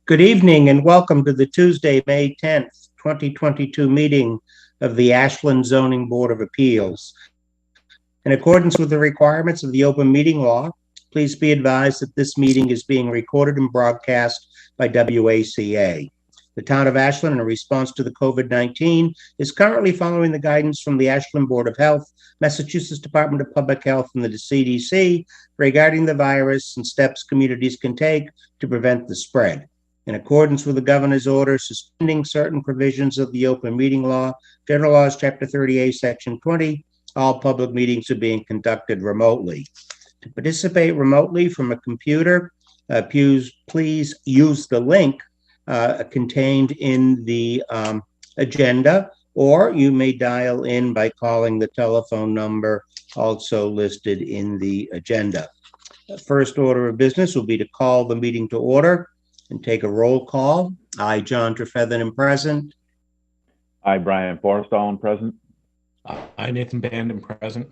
Good evening and welcome to the Tuesday, May 10th, 2022 meeting of the Ashland Zoning Board of Appeals. In accordance with the requirements of the open meeting law, please be advised that this meeting is being recorded and broadcast by WACA. The town of Ashland, in response to the COVID-19, is currently following the guidance from the Ashland Board of Health, Massachusetts Department of Public Health, and the CDC regarding the virus and steps communities can take to prevent the spread. In accordance with the governor's order suspending certain provisions of the open meeting law, General Laws, Chapter 38, Section 20, all public meetings are being conducted remotely. To participate remotely from a computer, please use the link contained in the agenda, or you may dial in by calling the telephone number also listed in the agenda. The first order of business will be to call the meeting to order and take a roll call. I, John Trefethen, am present. I, Brian Forrestall, am present. I, Nathan Band, am present.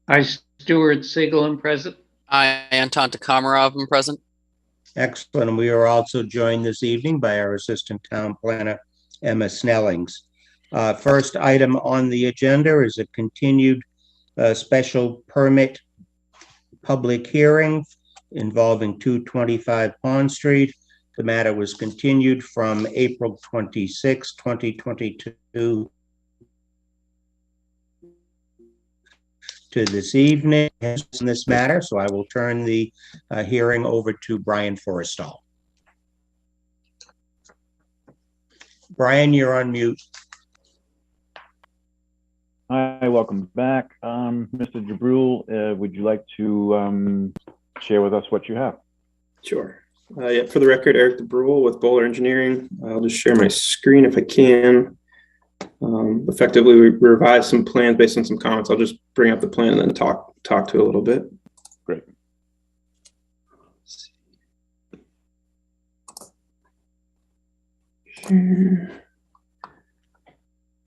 I, Stuart Siegel, am present. I, Anton Takamarov, am present. Excellent. And we are also joined this evening by our Assistant Town Planner, Emma Snellings. First item on the agenda is a continued special permit public hearing involving 225 Pond Street. The matter was continued from April 26, 2022 to this evening in this matter. So I will turn the hearing over to Brian Forrestall. Brian, you're on mute. Hi, welcome back. Mr. Jabrul, would you like to share with us what you have? Sure. Yeah, for the record, Eric DeBrule with Bowler Engineering. I'll just share my screen if I can. Effectively, we revised some plans based on some comments. I'll just bring up the plan and then talk to it a little bit. Great.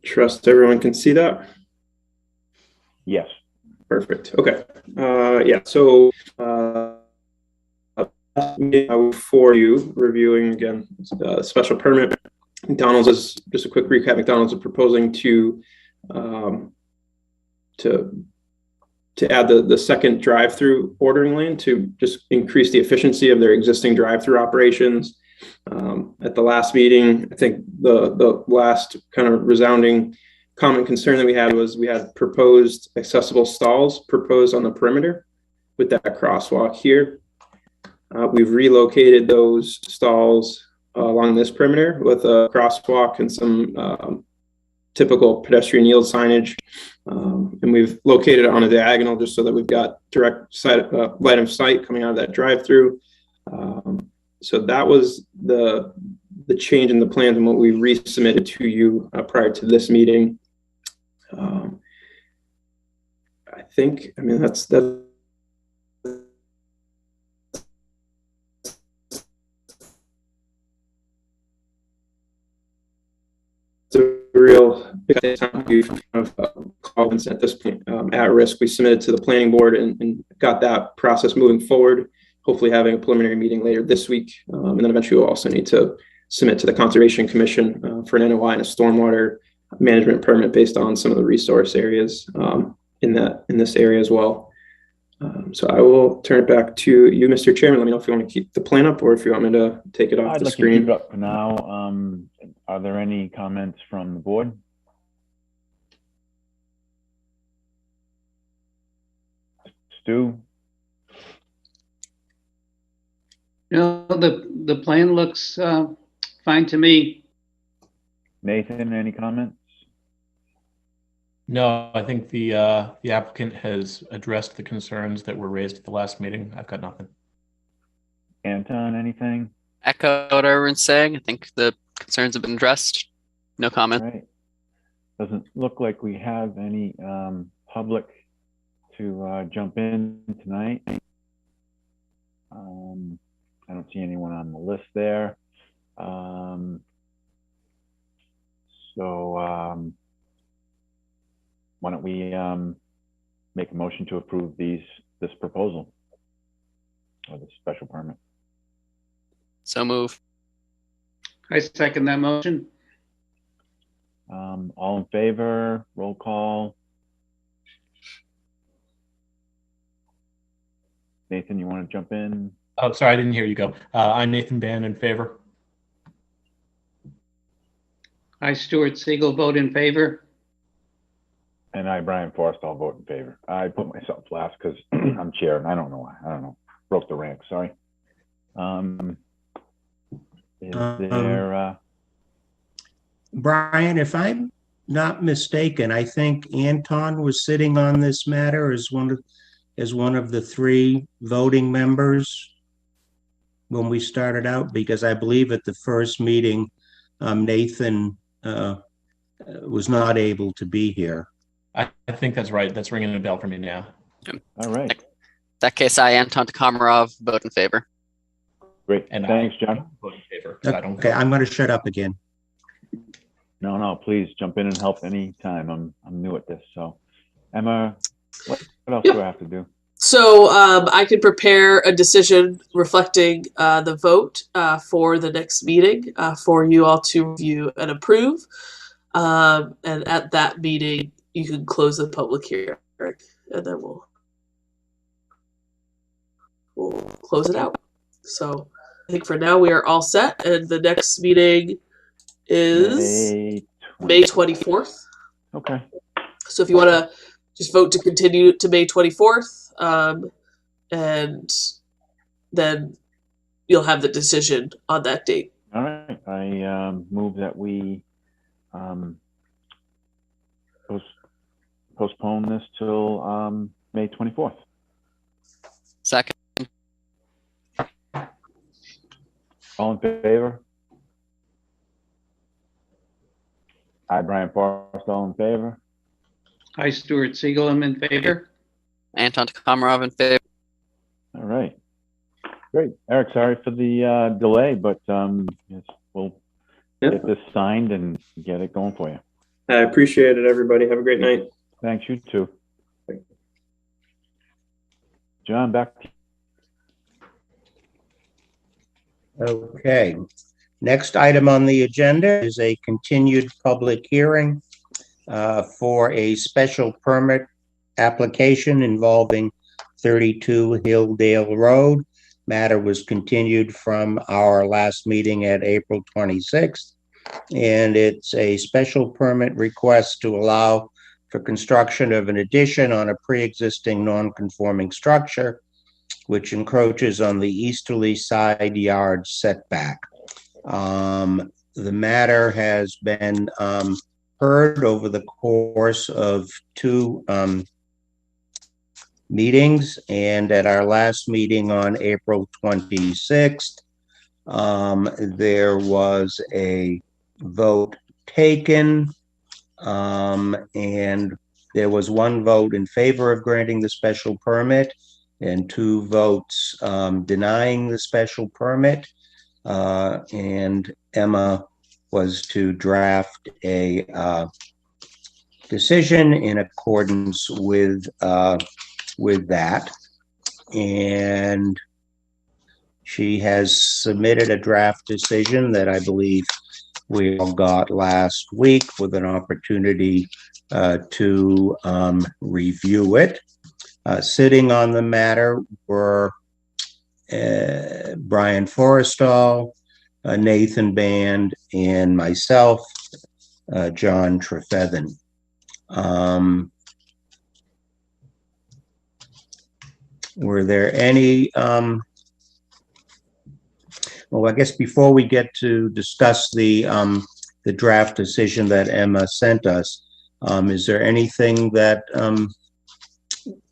Trust everyone can see that? Yes. Perfect. Okay. Yeah, so for you reviewing again special permit. McDonald's is just a quick recap. McDonald's is proposing to add the second drive-through ordering lane to just increase the efficiency of their existing drive-through operations. At the last meeting, I think the last kind of resounding common concern that we had was we had proposed accessible stalls proposed on the perimeter with that crosswalk here. We've relocated those stalls along this perimeter with a crosswalk and some typical pedestrian yield signage. And we've located it on a diagonal just so that we've got direct line of sight coming out of that drive-through. So that was the change in the plans and what we resubmitted to you prior to this meeting. I mean, that's the real big time we've kind of called at this point at risk. We submitted to the planning board and got that process moving forward, hopefully having a preliminary meeting later this week. And then eventually we'll also need to submit to the Conservation Commission for an NOI and a stormwater management permit based on some of the resource areas in this area as well. So I will turn it back to you, Mr. Chairman. Let me know if you want to keep the plan up or if you want me to take it off the screen. I'd like to keep it up for now. Are there any comments from the board? Stu? No, the plan looks fine to me. Nathan, any comments? No, I think the applicant has addressed the concerns that were raised at the last meeting. I've got nothing. Anton, anything? Echo what everyone's saying. I think the concerns have been addressed. No comment. Right. Doesn't look like we have any public to jump in tonight. I don't see anyone on the list there. Why don't we make a motion to approve this proposal or the special permit? So move. I second that motion. All in favor, roll call. Nathan, you want to jump in? Oh, sorry, I didn't hear you go. I'm Nathan Ban, in favor. I, Stuart Siegel, vote in favor. And I, Brian Forrest, I'll vote in favor. I put myself last because I'm chair and I don't know why. I don't know. Broke the rank, sorry. Is there... Brian, if I'm not mistaken, I think Anton was sitting on this matter as one of the three voting members when we started out, because I believe at the first meeting, Nathan was not able to be here. I think that's right. That's ringing a bell for me now. All right. In that case, I, Anton Tamarov, vote in favor. Great. And thanks, John. Vote in favor. I don't Okay, I'm going to shut up again. No, please jump in and help anytime. I'm new at this. So, Emma, what else do I have to do? So I can prepare a decision reflecting the vote for the next meeting for you all to review and approve. And at that meeting, you can close the public hearing, and then we'll close it out. So I think for now we are all set, and the next meeting is May 24th. Okay. So if you want to just vote to continue to May 24th, and then you'll have the decision on that date. All right. I move that we postpone this till May 24th. Second. All in favor? Hi, Brian Forrest, all in favor? I, Stuart Siegel, am in favor. Anton Tamarov in favor. All right. Great. Eric, sorry for the delay, but yes, we'll get this signed and get it going for you. I appreciate it, everybody. Have a great night. Thanks, you too. John, back to you. Okay. Next item on the agenda is a continued public hearing for a special permit application involving 32 Hildale Road. Matter was continued from our last meeting at April 26th, and it's a special permit request to allow for construction of an addition on a pre-existing non-conforming structure, which encroaches on the easterly side yard setback. The matter has been heard over the course of two meetings, and at our last meeting on April 26th, there was a vote taken, and there was one vote in favor of granting the special permit and two votes denying the special permit, and Emma was to draft a decision in accordance with that, and she has submitted a draft decision that I believe we all got last week with an opportunity to review it. Sitting on the matter were Brian Forrestal, Nathan Band, and myself, John Trefethen. Were there any, well, I guess before we get to discuss the draft decision that Emma sent us, is there anything that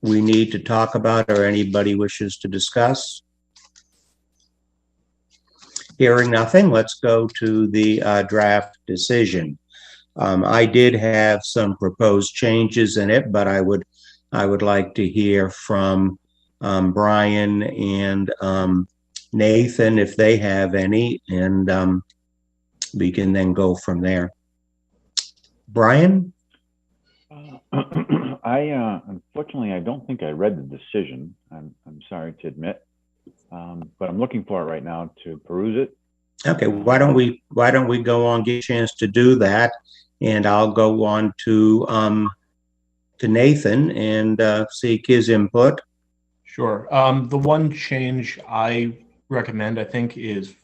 we need to talk about or anybody wishes to discuss? Hearing nothing, let's go to the draft decision. I did have some proposed changes in it, but I would like to hear from Brian and Nathan if they have any, and we can then go from there. Brian? Unfortunately, I don't think I read the decision. I'm sorry to admit, but I'm looking for it right now to peruse it. Okay, why don't we go on, get a chance to do that, and I'll go on to Nathan and seek his input. Sure. The one change I recommend, I think, is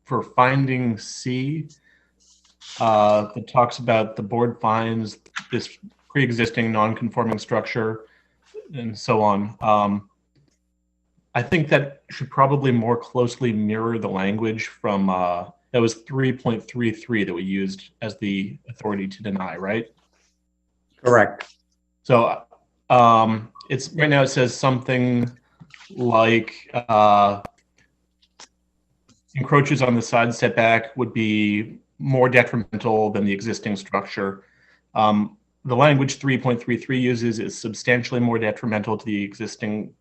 for finding C, that talks about the board finds this pre-existing non-conforming structure and so on. I think that should probably more closely mirror the language from that was 3.33 that we used as the authority to deny, right? Correct. So it's right now it says something like encroaches on the side setback would be more detrimental than the existing structure. The language 3.33 uses is substantially more detrimental to the existing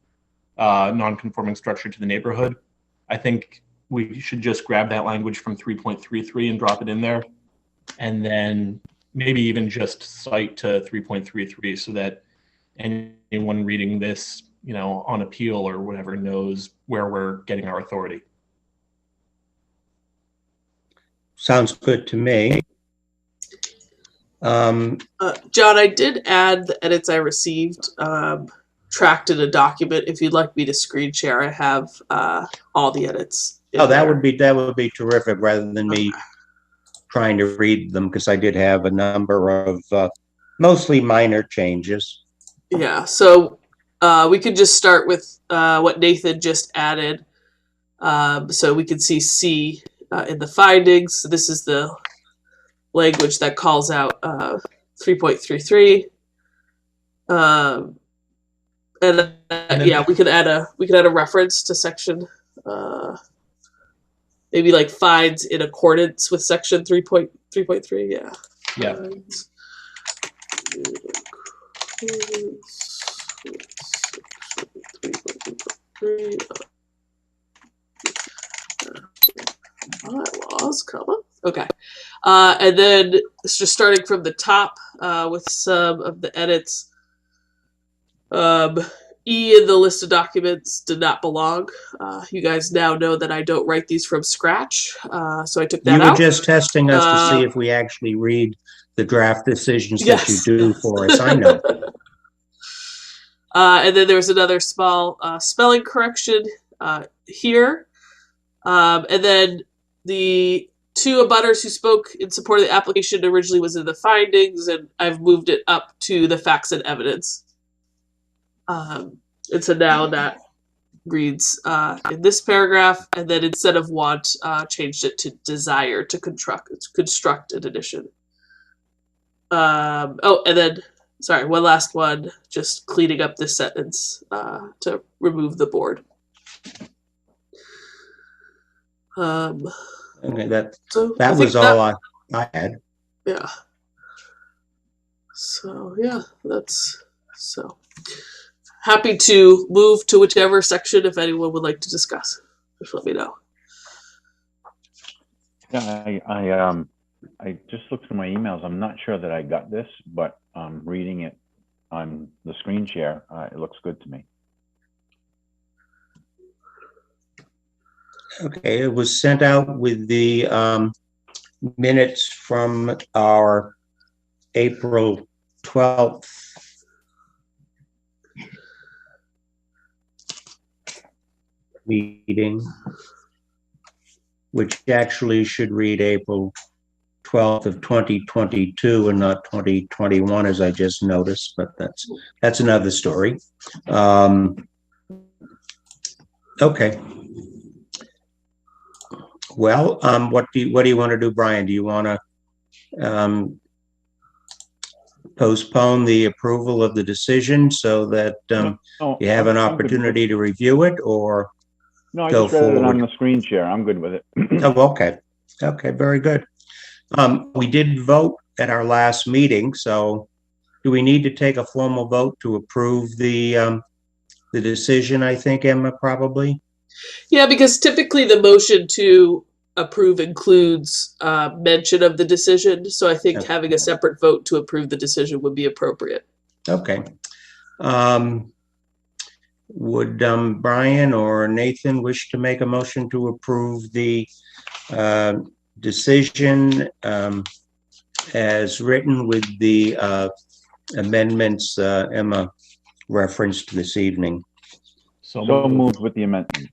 non-conforming structure to the neighborhood. I think we should just grab that language from 3.33 and drop it in there, and then maybe even just cite to 3.33 so that anyone reading this, on appeal or whatever, knows where we're getting our authority. Sounds good to me. John, I did add the edits I received tracked in a document. If you'd like me to screen share, I have all the edits. Oh, that would be terrific, rather than me trying to read them, because I did have a number of mostly minor changes. Yeah, so we could just start with what Nathan just added. So we can see C in the findings. So this is the language that calls out 3.33. And yeah, we could add a reference to section, maybe like finds in accordance with section 3.3. Yeah. Yeah. Bylaws, comma. Okay. And then it's just starting from the top with some of the edits. E in the list of documents did not belong. You guys now know that I don't write these from scratch, so I took that out. You were just testing us to see if we actually read the draft decisions that you do for us. I know. And then there's another small spelling correction here. And then the two abutters who spoke in support of the application originally was in the findings, and I've moved it up to the facts and evidence. And so now that reads in this paragraph, and then instead of want, changed it to desire to construct an addition. Oh, and then, sorry, one last one, just cleaning up this sentence to remove the board. Okay, that was all I had. Yeah. So yeah, that's so. Happy to move to whichever section if anyone would like to discuss. Just let me know. Yeah, I just looked through my emails. I'm not sure that I got this, but reading it on the screen share, it looks good to me. Okay, it was sent out with the minutes from our April 12th meeting, which actually should read April 12th of 2022 and not 2021, as I just noticed, but that's another story. Okay. Well, what do you want to do, Brian? Do you want to postpone the approval of the decision so that you have an opportunity to review it, or no? I go just read it on forward? the screen share. I'm good with it. Oh, okay. Okay, very good. We did vote at our last meeting, so do we need to take a formal vote to approve the decision? I think, Emma, probably. Yeah, because typically the motion to approve includes mention of the decision, so I think having a separate vote to approve the decision would be appropriate. Okay. Would Brian or Nathan wish to make a motion to approve the decision as written with the amendments Emma referenced this evening. So So moved with the amendments.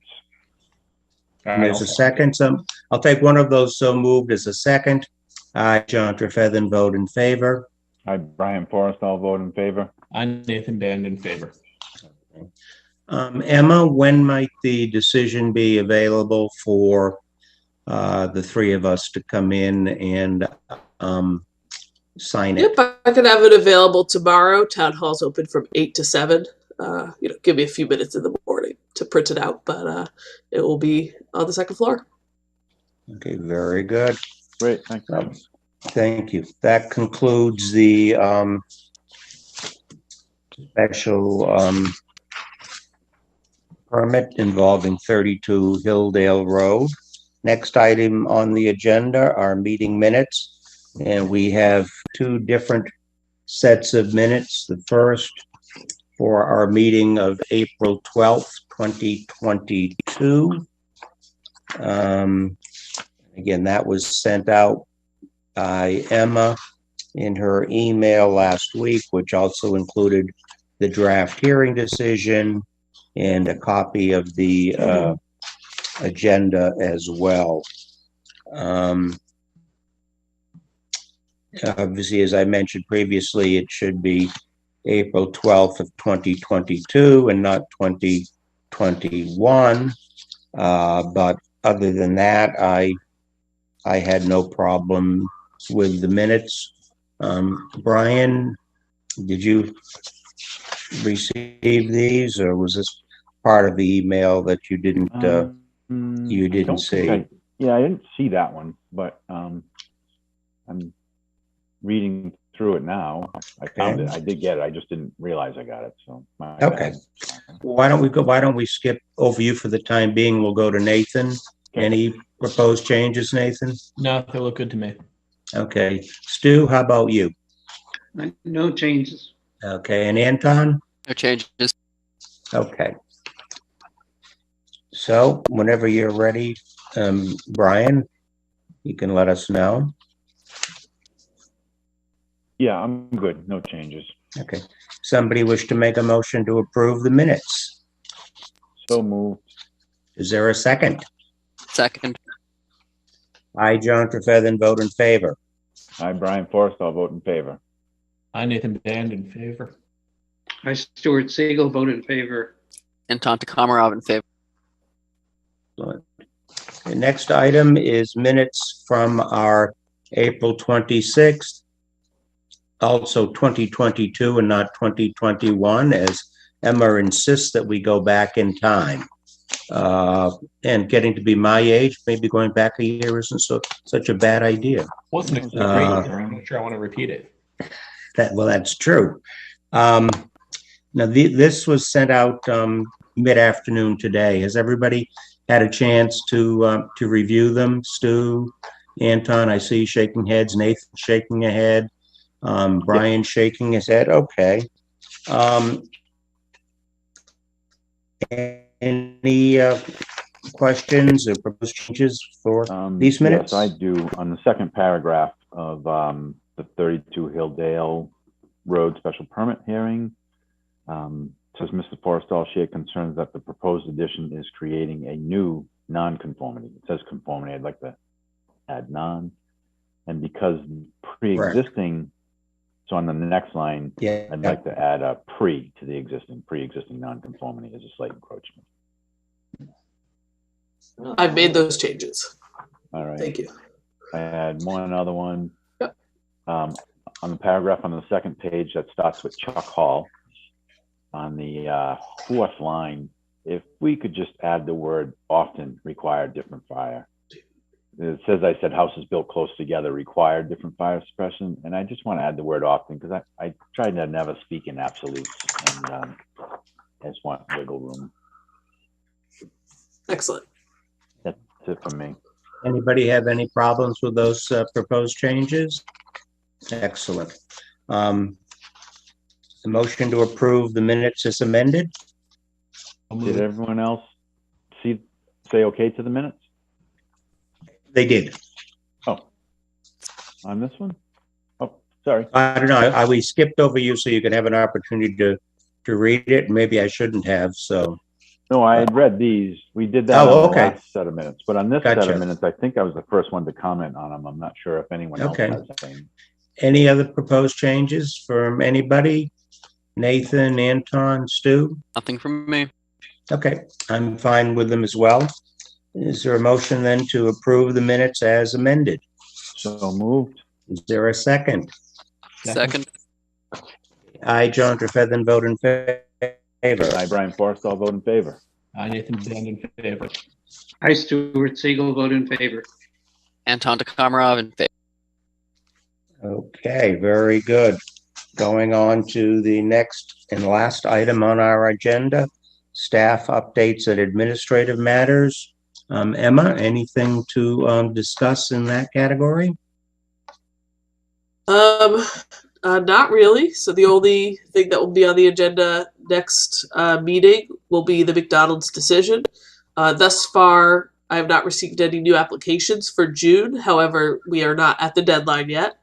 And there's a second. I'll take one of those so moved as a second. I, John Trefethen, vote in favor. I, Brian Forrest, I'll vote in favor. I'm Nathan Band in favor. Emma, when might the decision be available for the three of us to come in and sign it? Yep, I can have it available tomorrow. Town hall's open from 8 to 7. Give me a few minutes in the morning to print it out, but it will be on the second floor. Okay, very good. Great, thanks. Thank you. That concludes the special permit involving 32 Hildale Road. Next item on the agenda are meeting minutes, and we have two different sets of minutes. The first for our meeting of April 12th, 2022. Again, that was sent out by Emma in her email last week, which also included the draft hearing decision and a copy of the agenda as well. Obviously, as I mentioned previously, it should be April 12th of 2022 and not 2021. But other than that, I had no problem with the minutes. Brian, did you receive these, or was this part of the email that you didn't see? I didn't see that one, but I'm reading through it now. I found it. I did get it. I just didn't realize I got it. So okay. Why don't we skip over you for the time being? We'll go to Nathan. Okay. Any proposed changes, Nathan? No, they look good to me. Okay. Stu, how about you? No changes. Okay. And Anton? No changes. Okay. So whenever you're ready, Brian, you can let us know. Yeah, I'm good. No changes. Okay. Somebody wish to make a motion to approve the minutes? So moved. Is there a second? Second. I, John Trefethen, vote in favor. I, Brian Forrest, I'll vote in favor. I, Nathan Band in favor. I, Stuart Siegel, vote in favor. Anton Komarov in favor. The next item is minutes from our April 26th, also 2022 and not 2021, as Emma insists that we go back in time. And getting to be my age, maybe going back a year isn't such a bad idea. Wasn't a great year. I'm not sure I want to repeat it. That's true. Now, this was sent out mid-afternoon today. Has everybody had a chance to review them? Stu, Anton, I see shaking heads. Nathan shaking a head. Brian shaking his head. Okay. Any questions or proposed changes for these minutes? Yes, I do. On the second paragraph of the 32 Hildale Road special permit hearing, says Mr. Forrestal shared concerns that the proposed addition is creating a new non-conformity. It says conformity. I'd like to add non. And because pre-existing, so on the next line, I'd like to add a pre to the pre-existing non-conformity as a slight encroachment. I've made those changes. All right. Thank you. I had one other one. Yep. On the paragraph on the second page that starts with Chuck Hall, on the fourth line, if we could just add the word often required different fire. It says, I said houses built close together require different fire suppression, and I just want to add the word often because I tried to never speak in absolutes, and I just want wiggle room. Excellent. That's it for me. Anybody have any problems with those proposed changes? Excellent. The motion to approve the minutes is amended. Did everyone else say okay to the minutes? They did. Oh, on this one? Oh, sorry. I don't know. We skipped over you so you could have an opportunity to read it. Maybe I shouldn't have. So. No, I had read these. We did that Oh, on okay. the last set of minutes, but on this set Gotcha. of minutes, I think I was the first one to comment on them. I'm not sure if anyone else Okay. has any. Any other proposed changes from anybody? Nathan, Anton, Stu? Nothing from me. Okay, I'm fine with them as well. Is there a motion then to approve the minutes as amended? So moved. Is there a second? Second. I, John Trefethen, vote in favor. I, Brian Forrestall, vote in favor. I, Nathan Band, in favor. I, Stuart Siegel, vote in favor. Anton Takamarov in favor. Okay, very good. Going on to the next and last item on our agenda, staff updates and administrative matters. Emma, anything to discuss in that category? Not really. So the only thing that will be on the agenda next meeting will be the McDonald's decision. Thus far, I have not received any new applications for June. However, we are not at the deadline yet.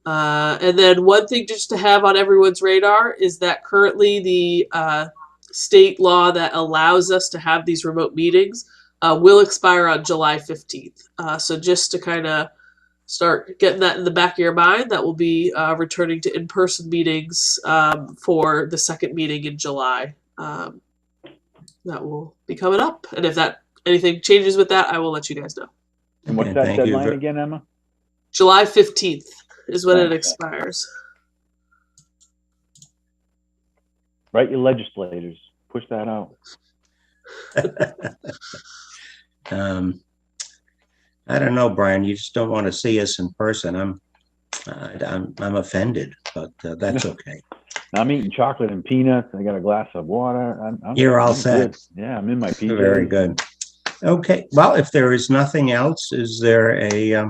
And then one thing just to have on everyone's radar is that currently the state law that allows us to have these remote meetings will expire on July 15th. So just to kind of start getting that in the back of your mind, that will be returning to in-person meetings for the second meeting in July. That will be coming up. And if anything changes with that, I will let you guys know. And what's that deadline again, Emma? July 15th is when it expires. Write your legislators. Push that out. I don't know, Brian. You just don't want to see us in person. I'm offended, but that's okay. I'm eating chocolate and peanuts. I got a glass of water. You're all set. Good. Yeah, I'm in my PJs. Very good. Okay. Well, if there is nothing else, is there a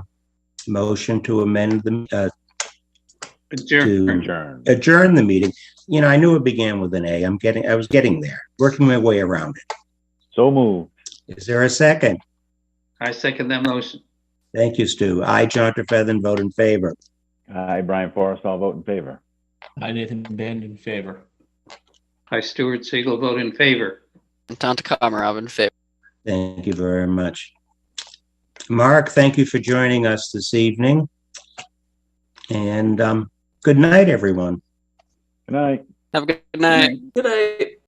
motion to amend the adjourn the meeting? You know, I knew it began with an A. I was getting there, working my way around it. So moved. Is there a second? I second that motion. Thank you, Stu. I, John Trefethen, vote in favor. I, Brian Forrestall, vote in favor. I, Nathan Band, in favor. I, Stuart Siegel, vote in favor. Anton Takamarov in favor. Thank you very much. Mark, thank you for joining us this evening. And good night, everyone. Good night. Have a good night. Good night.